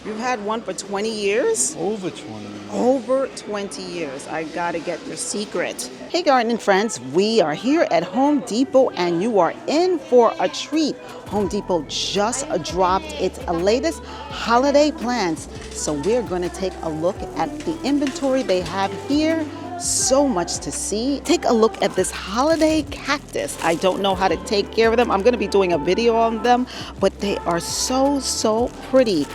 You've had one for 20 years? Over 20 years. Over 20 years. I gotta get your secret. Hey gardening friends, we are here at Home Depot and you are in for a treat. Home Depot just dropped its latest holiday plants. So we're gonna take a look at the inventory they have here. So much to see. Take a look at this holiday cactus. I don't know how to take care of them. I'm gonna be doing a video on them, but they are so pretty.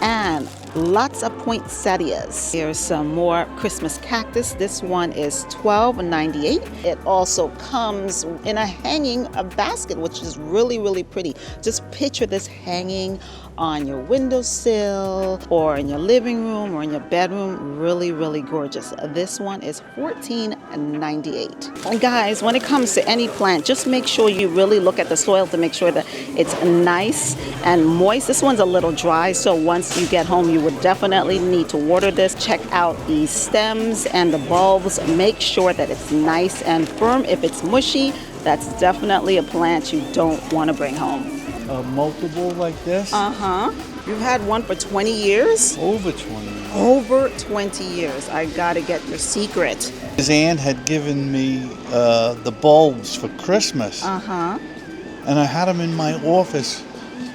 And lots of poinsettias. Here's some more Christmas cactus. This one is $12.98. It also comes in a hanging basket, which is really pretty. Just picture this hanging on your windowsill or in your living room or in your bedroom. Really gorgeous. This one is $14.98. And guys, when it comes to any plant, just make sure you really look at the soil to make sure that it's nice and moist. This one's a little dry, so once you get home, you would definitely need to water this. Check out the stems and the bulbs. Make sure that it's nice and firm. If it's mushy, that's definitely a plant you don't want to bring home. Multiple like this? You've had one for 20 years? Over 20 years. Over 20 years. I gotta get your secret. His aunt had given me the bulbs for Christmas. And I had them in my office.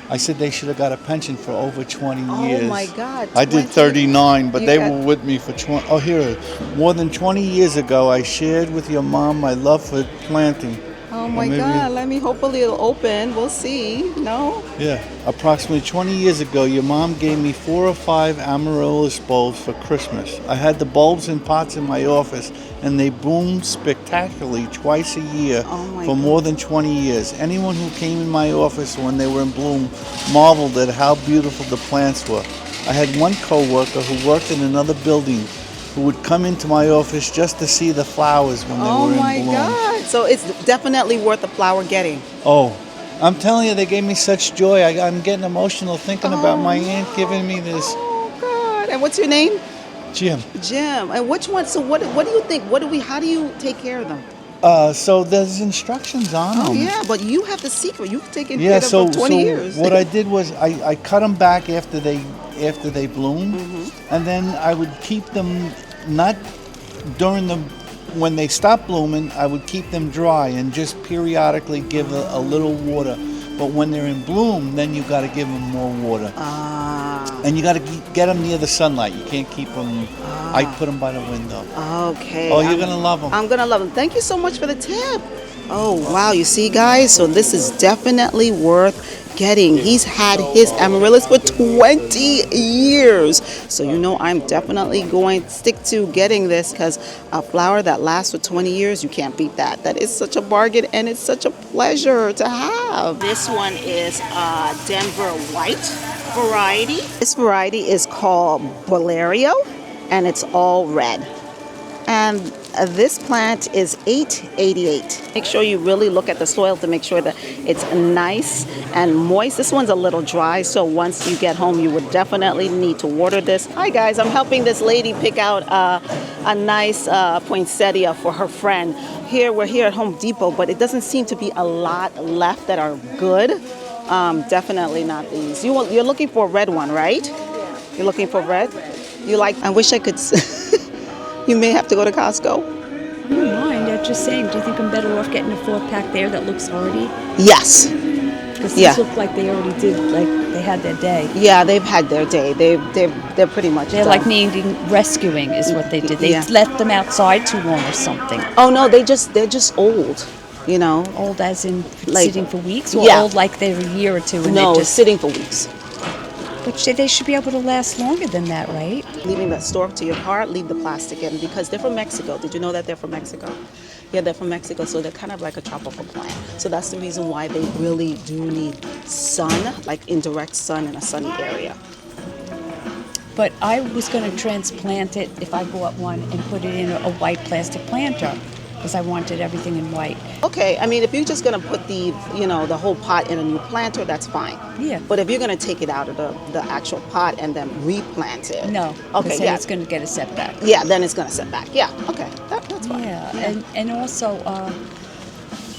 I said they should have got a pension for over 20 years. Oh my God. I did 39, but they were with me for 20. Oh, here. More than 20 years ago, I shared with your mom my love for planting. Oh my God, hopefully it'll open. We'll see. No? Yeah, approximately 20 years ago, your mom gave me 4 or 5 amaryllis bulbs for Christmas. I had the bulbs in pots in my office, and they bloomed spectacularly twice a year for more than 20 years. Anyone who came in my office when they were in bloom marveled at how beautiful the plants were. I had one coworker who worked in another building who would come into my office just to see the flowers when they were in bloom. Oh my God. So it's definitely worth the flower getting. Oh, I'm telling you, they gave me such joy. I'm getting emotional thinking about my aunt giving me this. Oh God. And what's your name? Jim. Jim. And which one? So what do you think? How do you take care of them? So there's instructions on them. Oh yeah, but you have the secret. You've taken care of them for 20 years. What I did was I cut them back after they bloom, and then I would keep them not during when they stop blooming. I would keep them dry and just periodically give a little water. But when they're in bloom, then you got to give them more water. And you got to get them near the sunlight. You can't keep them. I put them by the window. Okay. Oh, you're gonna love them. I'm gonna love them. Thank you so much for the tip. Oh wow, you see guys, so this is definitely worth getting. He's had his amaryllis for 20 years. So you know I'm definitely going to stick to getting this because a flower that lasts for 20 years, you can't beat that. That is such a bargain and it's such a pleasure to have. This one is Denver white variety. This variety is called Valerio and it's all red. And this plant is $8.88. Make sure you really look at the soil to make sure that it's nice and moist. This one's a little dry, so once you get home, you would definitely need to water this. Hi guys, I'm helping this lady pick out a nice poinsettia for her friend. We're here at Home Depot, but it doesn't seem to be a lot left that are good. Definitely not these. You're looking for a red one, right? Yeah. You're looking for red? You like? I wish I could. You may have to go to Costco. I don't mind. I'm just saying, do you think I'm better off getting a 4-pack there that looks hardy? Yes. Because these look like they already did, like they had their day. Yeah, they've had their day. They're pretty much They're done. like needing rescuing is what they did. They left them outside too long or something. Oh no, they're just old. You know. Old as in like, sitting for weeks, or old like they're a year or two and no, they're just sitting for weeks. But they should be able to last longer than that, right? Leaving the store to your car, leave the plastic in because they're from Mexico. Did you know that they're from Mexico? Yeah, they're from Mexico, so they're kind of like a tropical plant. So that's the reason why they really do need sun, like indirect sun in a sunny area. But I was going to transplant it if I bought one and put it in a white plastic planter because I wanted everything in white. Okay, I mean, if you're just going to put the whole pot in a new planter, that's fine. Yeah. But if you're going to take it out of the actual pot and then replant it. No. Okay, then it's going to get a setback. Yeah, then it's going to set back. Yeah, okay, that's fine. Yeah, and also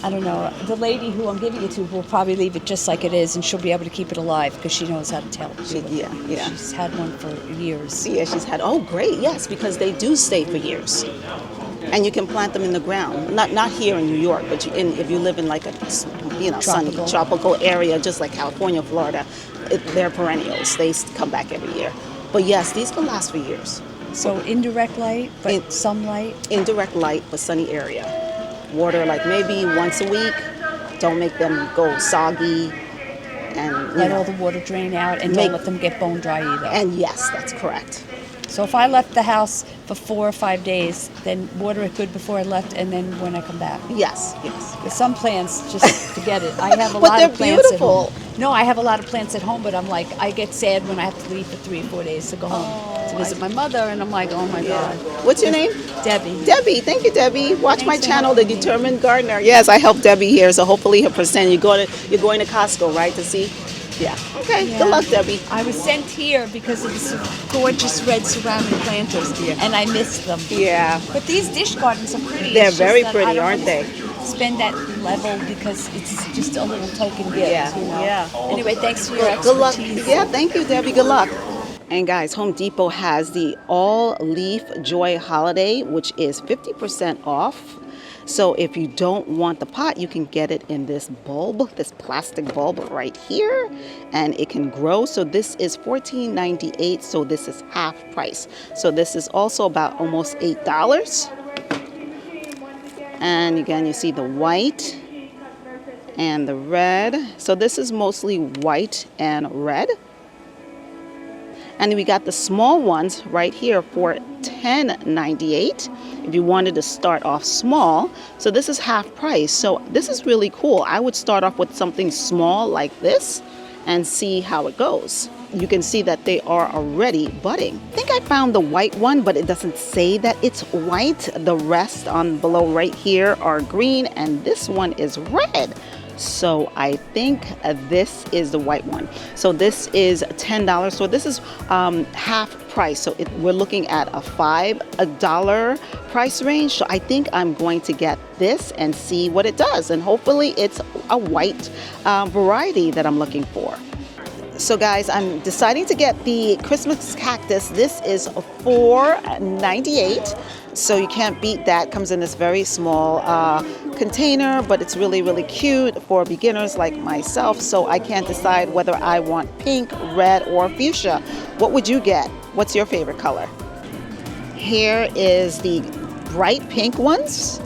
I don't know. The lady who I'm giving it to will probably leave it just like it is, and she'll be able to keep it alive because she knows how to tell. Yeah. She's had one for years. Yeah, she's had. Oh, great. Yes, because they do stay for years. And you can plant them in the ground. Not here in New York, but if you live in like a sunny tropical area, just like California, Florida, they're perennials. They come back every year. But yes, these can last for years. So indirect light, but some light? Indirect light, but sunny area. Water like maybe once a week. Don't make them go soggy. And Let all the water drain out, and don't let them get bone dry either. And yes, that's correct. So if I left the house for 4 or 5 days, then water it good before I left, and then when I come back. Yes. With some plants, just forget it. I have a But lot they're of plants beautiful. at home. No, I have a lot of plants at home, but I'm like, I get sad when I have to leave for 3 or 4 days to go home to visit my mother, and I'm like, oh my God. What's your name? Debbie. Debbie. Thank you, Debbie. Watch my Thanks for channel, The helping me. Determined Gardener. Yes, I help Debbie here, so hopefully her percent. You're going to Costco, right, to see? Yeah. Okay. Yeah. Good luck, Debbie. I was sent here because of the gorgeous red ceramic planters, and I missed them. Yeah. But these dish gardens are pretty. They're It's just very that pretty, I don't aren't they? Spend that level because it's just a little token gift. Yeah, You know? yeah. Anyway, thanks for your expertise. Good luck. Yeah, thank you, Debbie. Good luck. And guys, Home Depot has the All Leaf Joy Holiday, which is 50% off. So if you don't want the pot, you can get it in this bulb, this plastic bulb right here, and it can grow. So this is $14.98, so this is half price. So this is also about almost $8. And again, you see the white and the red. So this is mostly white and red. And we got the small ones right here for $10.98 if you wanted to start off small. So this is half price. So this is really cool. I would start off with something small like this and see how it goes. You can see that they are already budding. I think I found the white one, but it doesn't say that it's white. The rest on below right here are green, and this one is red. So I think this is the white one. So this is $10. So this is half price. So we're looking at a $5 price range. So I think I'm going to get this and see what it does. And hopefully it's a white variety that I'm looking for. So guys, I'm deciding to get the Christmas cactus. This is $4.98. So you can't beat that. Comes in this very small container, but it's really, really cute for beginners like myself. So I can't decide whether I want pink, red, or fuchsia. What would you get? What's your favorite color? Here is the bright pink ones.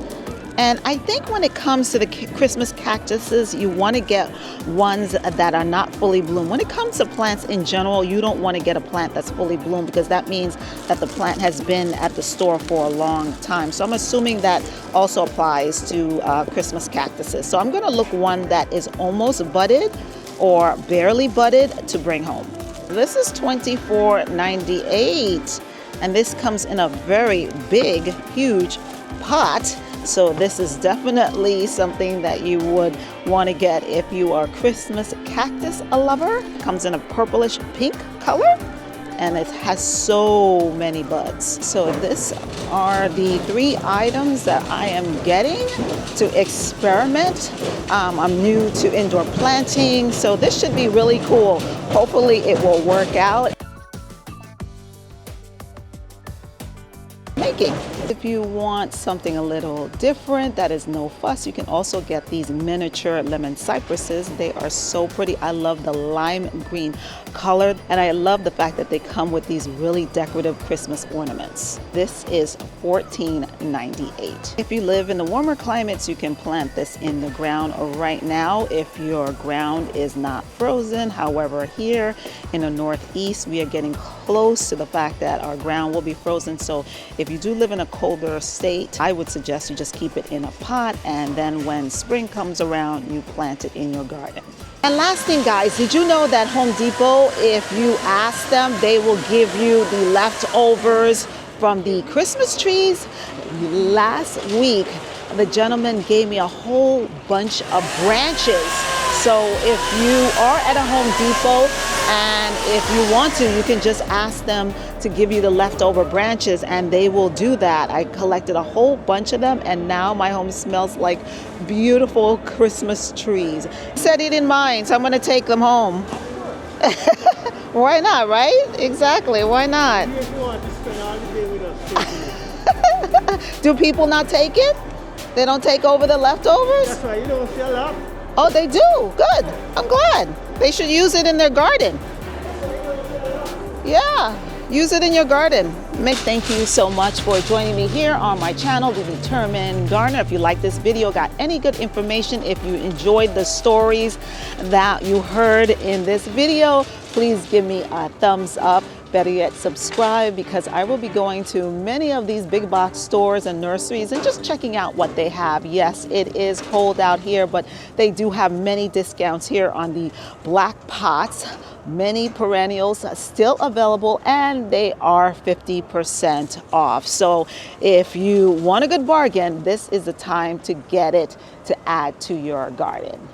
And I think when it comes to the Christmas cactuses, you want to get ones that are not fully bloomed. When it comes to plants in general, you don't want to get a plant that's fully bloomed because that means that the plant has been at the store for a long time. So I'm assuming that also applies to Christmas cactuses. So I'm going to look one that is almost budded or barely budded to bring home. This is $24.98, and this comes in a very big, huge pot. So this is definitely something that you would want to get if you are a Christmas cactus lover. Comes in a purplish pink color, and it has so many buds. So these are the 3 items that I am getting to experiment. I'm new to indoor planting, so this should be really cool. Hopefully it will work out. If you want something a little different that is no fuss, you can also get these miniature lemon cypresses. They are so pretty. I love the lime green color, and I love the fact that they come with these really decorative Christmas ornaments. This is $14.98. If you live in the warmer climates, you can plant this in the ground right now if your ground is not frozen. However, here in the Northeast, we are getting close to the fact that our ground will be frozen. So if you do live in a colder state, I would suggest you just keep it in a pot, and then when spring comes around, you plant it in your garden. And last thing, guys, did you know that Home Depot, if you ask them, they will give you the leftovers from the Christmas trees? Last week, the gentleman gave me a whole bunch of branches. So if you are at a Home Depot and if you want to, you can just ask them to give you the leftover branches and they will do that. I collected a whole bunch of them and now my home smells like beautiful Christmas trees. He said he didn't mind, so I'm gonna take them home. Why not, right? Exactly, why not? If you want to spend all the day with us, Do people not take it? They don't take over the leftovers? that's why you don't sell up. Oh, they do? Good. I'm glad. They should use it in their garden. Yeah, use it in your garden. Mick, thank you so much for joining me here on my channel, The Determined Gardener. If you like this video, got any good information, if you enjoyed the stories that you heard in this video, please give me a thumbs up. Better yet, subscribe, because I will be going to many of these big box stores and nurseries and just checking out what they have. Yes, it is cold out here, but they do have many discounts here on the black pots. Many perennials still available and they are 50% off. So if you want a good bargain, this is the time to get it to add to your garden.